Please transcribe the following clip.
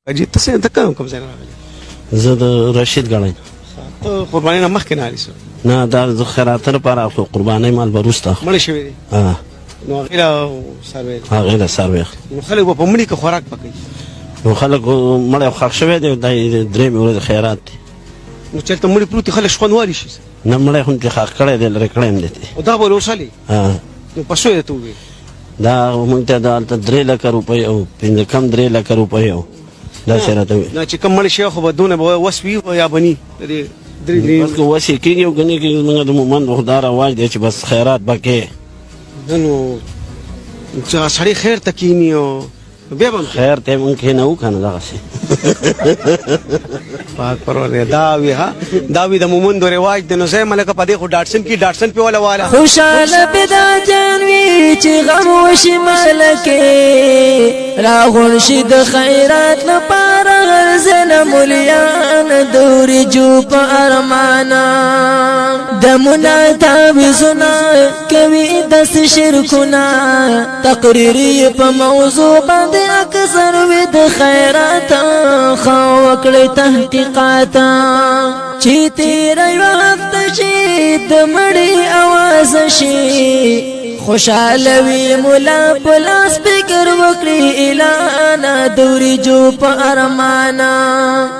اجي ته څنګه کوم ځای راغلی؟ زه د رشید ګړی. ته قرباني نه مخکې نه علي سو؟ نه دا د خیرات لپاره اخلو، قربانۍ مال به وروسته مړه شوی دی. نو هغې له څاروی دی. هغې له څاروی نو خلک به په مړي کې خوراک پکوي. نو خلک مړی ښخ شوی دی، دا درېیمې ورځې خیرات دی. نو چېرته مړي پروت دي خلک شخوند والي شي؟ نه مړی خو چې ښخ کړی دی لرې کړی هم دی. او دا به لوسلې؟ نو په څو یې ته وویل؟ دا مونږ ته دلته 3 لکه روپۍ او پنځه کم 3 لکه روپۍ او داسې راته وویل. نه چې کوم مړی شی خو به دونه به وس وي یا به ني د دې بس که وس یې کېږي او که نه کېږي زموږ د مومند خو دا رواج دی چې بس خیرات به کې. نو چې سړی خیر ته کښېني او بیا به خیر ته یې مونږ کښېنوو که نه دغسې پاک پروردګار دا وي ها دا وي د مومندو رواج دی. نو زه ملکه په دې خو ډاټسن کې ډاټسن پې وله واله خوشحاله پیدا جان وي چې غم وشي ملکې راغون شي د خیرات لپاره هر ځله مولیان دورې جو په ارمانا دمونه تعویضونه کوي داسې شرکونه تقریر یې په موضوع باندې اکثر وي د خیرات ښه وکړئ تحقیقاتا چې تېره یوه هفته شي د مړي اواز شي خوشحاله وي ملا په لاس فکر وکړي اعلان دورې جو په ارمانا